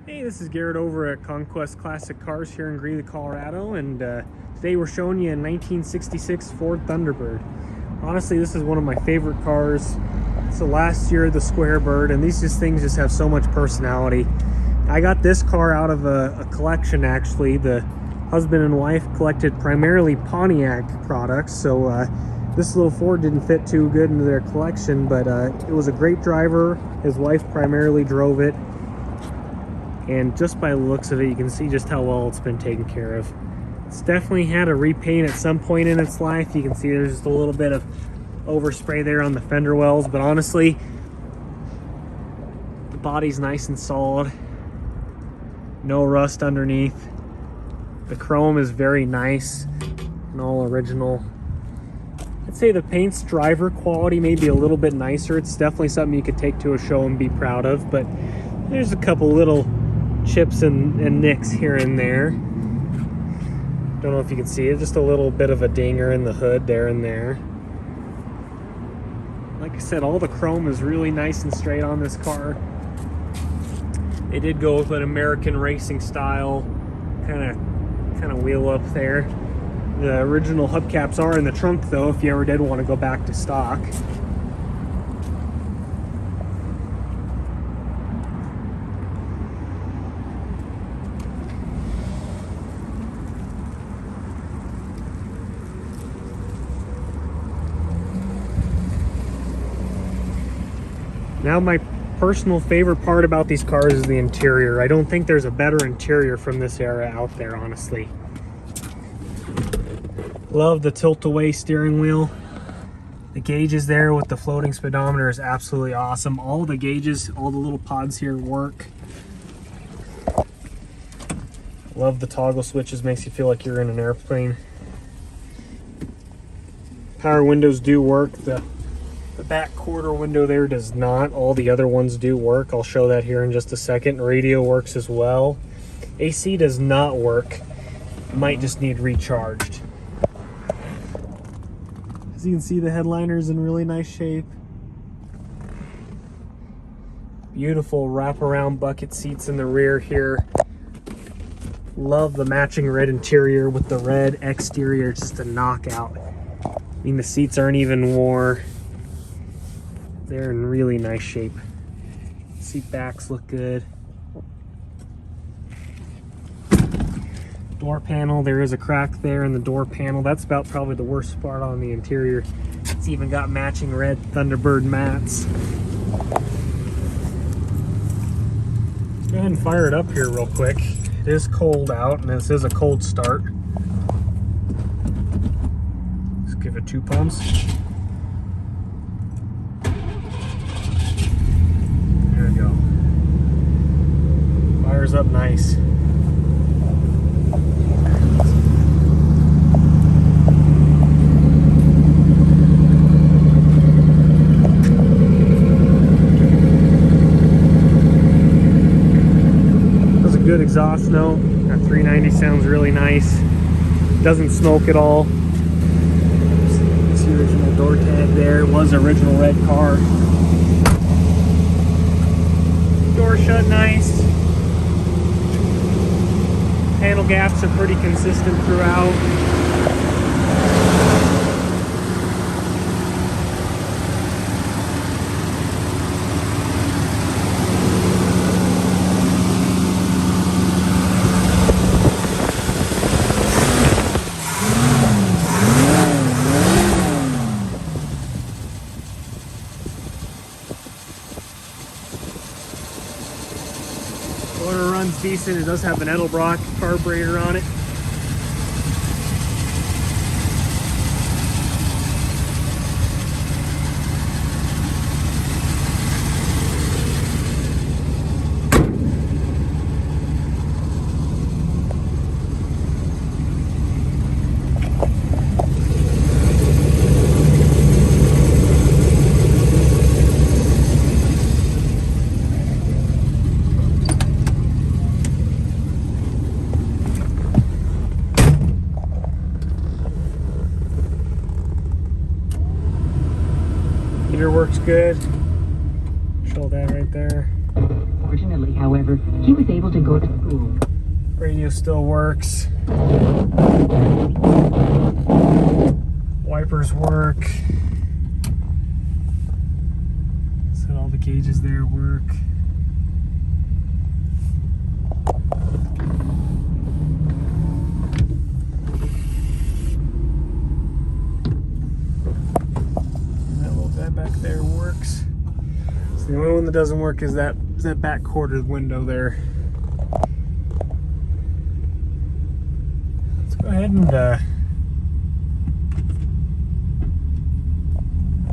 Hey, this is Garrett over at Conquest Classic Cars here in Greeley, Colorado, and today we're showing you a 1966 Ford Thunderbird. Honestly, this is one of my favorite cars. It's the last year of the Square Bird, and these things just have so much personality. I got this car out of a collection, actually. The husband and wife collected primarily Pontiac products, so this little Ford didn't fit too good into their collection, but it was a great driver. His wife primarily drove it. And just by the looks of it, you can see just how well it's been taken care of. It's definitely had a repaint at some point in its life. You can see there's just a little bit of overspray there on the fender wells, but honestly, the body's nice and solid. No rust underneath. The chrome is very nice and all original. I'd say the paint's driver quality may be a little bit nicer. It's definitely something you could take to a show and be proud of, but there's a couple little chips and nicks here and there. Don't know if you can see it, just a little bit of a dinger in the hood there and there. Like I said, all the chrome is really nice and straight on this car. They did go with an American racing style kind of wheel up there. The original hubcaps are in the trunk though, if you ever did want to go back to stock. Now, my personal favorite part about these cars is the interior. I don't think there's a better interior from this era out there, honestly. Love the tilt-away steering wheel. The gauges there with the floating speedometer is absolutely awesome. All the gauges, all the little pods here work. Love the toggle switches, makes you feel like you're in an airplane. Power windows do work. The back quarter window there does not. All the other ones do work. I'll show that here in just a second. Radio works as well. AC does not work. Might just need recharged. As you can see, the headliner's in really nice shape. Beautiful wraparound bucket seats in the rear here. Love the matching red interior with the red exterior. It's just a knockout. I mean, the seats aren't even worn. They're in really nice shape. Seat backs look good. Door panel, there is a crack there in the door panel. That's about probably the worst part on the interior. It's even got matching red Thunderbird mats. Go ahead and fire it up here real quick. It is cold out, and this is a cold start. Let's give it 2 pumps. There we go. Fires up nice. That's a good exhaust note. That 390 sounds really nice. Doesn't smoke at all. It's the original door tag there. It was original red car. Door shut nice. Panel gaps are pretty consistent throughout. Motor runs decent. It does have an Edelbrock carburetor on it. Heater works good. Show that right there. Fortunately, however, he was able able to go to school. Radio still works. Wipers work. So all the gauges there work. Back there works. So the only one that doesn't work is that back quarter window there. Let's go ahead and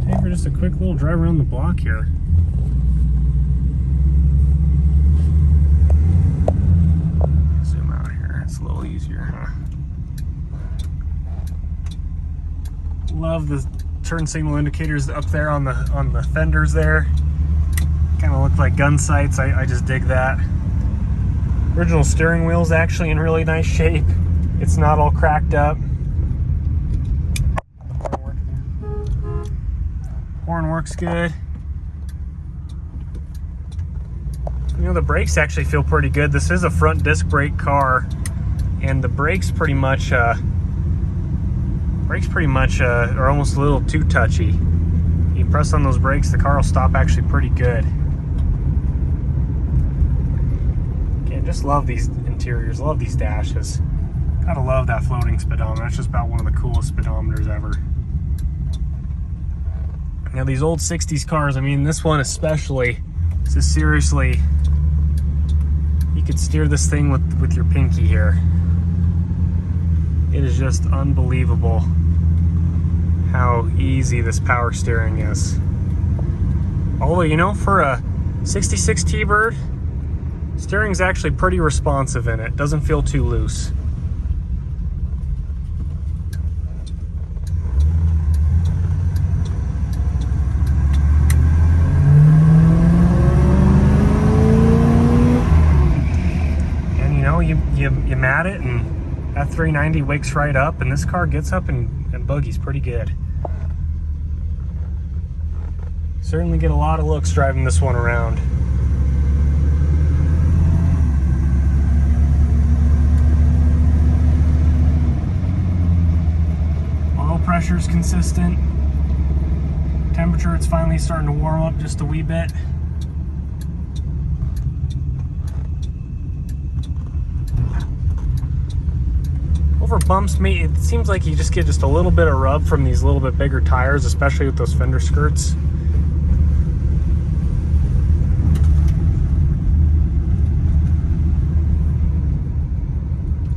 take for just a quick little drive around the block here. Zoom out here. It's a little easier, huh? Love the turn signal indicators up there on the fenders there. Kind of look like gun sights. I just dig that. Original steering wheel's actually in really nice shape. It's not all cracked up. Horn works good. You know, the brakes actually feel pretty good. This is a front disc brake car, and the brakes pretty much are almost a little too touchy. You press on those brakes, the car will stop actually pretty good. Again, just love these interiors, love these dashes. Gotta love that floating speedometer. That's just about one of the coolest speedometers ever. Now these old 60s cars, I mean this one especially, this is seriously, you could steer this thing with your pinky here. It is just unbelievable how easy this power steering is. Although, you know, for a 66 T-Bird, steering's actually pretty responsive in it. Doesn't feel too loose. And you know, you mat it and that 390 wakes right up, and this car gets up and boogies pretty good. Certainly get a lot of looks driving this one around. Oil pressure is consistent. Temperature, it's finally starting to warm up just a wee bit. Over bumps, it seems like you just get just a little bit of rub from these little bit bigger tires, especially with those fender skirts.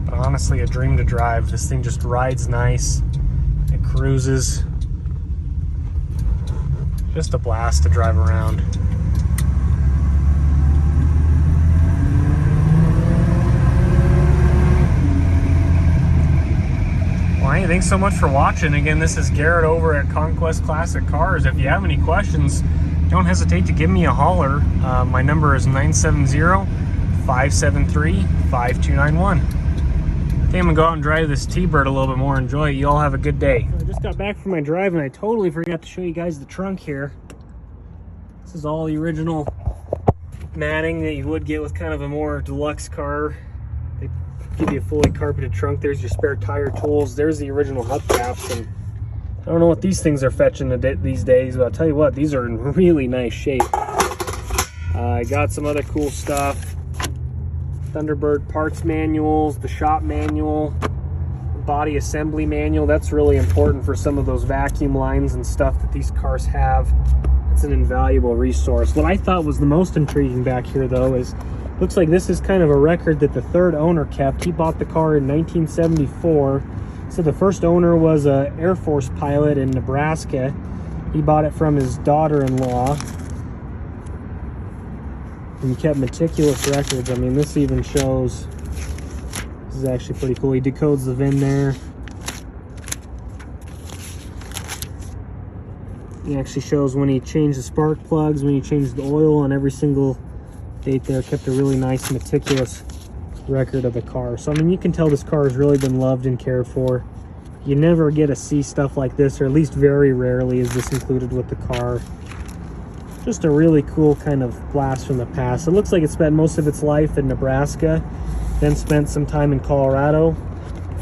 But honestly, a dream to drive. This thing just rides nice. It cruises. Just a blast to drive around. Well, hey, thanks so much for watching. Again, this is Garrett over at Conquest Classic Cars. If you have any questions, don't hesitate to give me a holler. My number is 970-573-5291. Okay, I'm gonna go out and drive this T-Bird a little bit more. Enjoy it. You all have a good day. I just got back from my drive and I totally forgot to show you guys the trunk here. This is all the original matting that you would get with kind of a more deluxe car. They give you a fully carpeted trunk. There's your spare tire tools. There's the original hubcaps, and I don't know what these things are fetching these days, but I'll tell you what, these are in really nice shape. I got some other cool stuff. Thunderbird parts manuals, the shop manual, body assembly manual. That's really important for some of those vacuum lines and stuff that these cars have. It's an invaluable resource. What I thought was the most intriguing back here, though, is looks like this is kind of a record that the third owner kept. He bought the car in 1974. So the first owner was an Air Force pilot in Nebraska. He bought it from his daughter-in-law. And he kept meticulous records. I mean, this even shows, this is actually pretty cool. He decodes the VIN there. He actually shows when he changed the spark plugs, when he changed the oil on every single date there. Kept a really nice, meticulous record of the car. So, I mean, you can tell this car has really been loved and cared for. You never get to see stuff like this, or at least very rarely is this included with the car. Just a really cool kind of blast from the past. It looks like it spent most of its life in Nebraska, then spent some time in Colorado,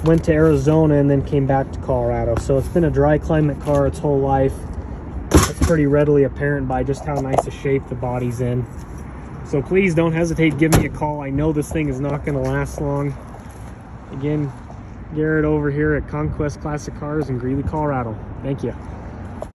went to Arizona, and then came back to Colorado. So it's been a dry climate car its whole life. It's pretty readily apparent by just how nice a shape the body's in. So please don't hesitate to give me a call. I know this thing is not going to last long. Again, Garrett over here at Conquest Classic Cars in Greeley, Colorado. Thank you.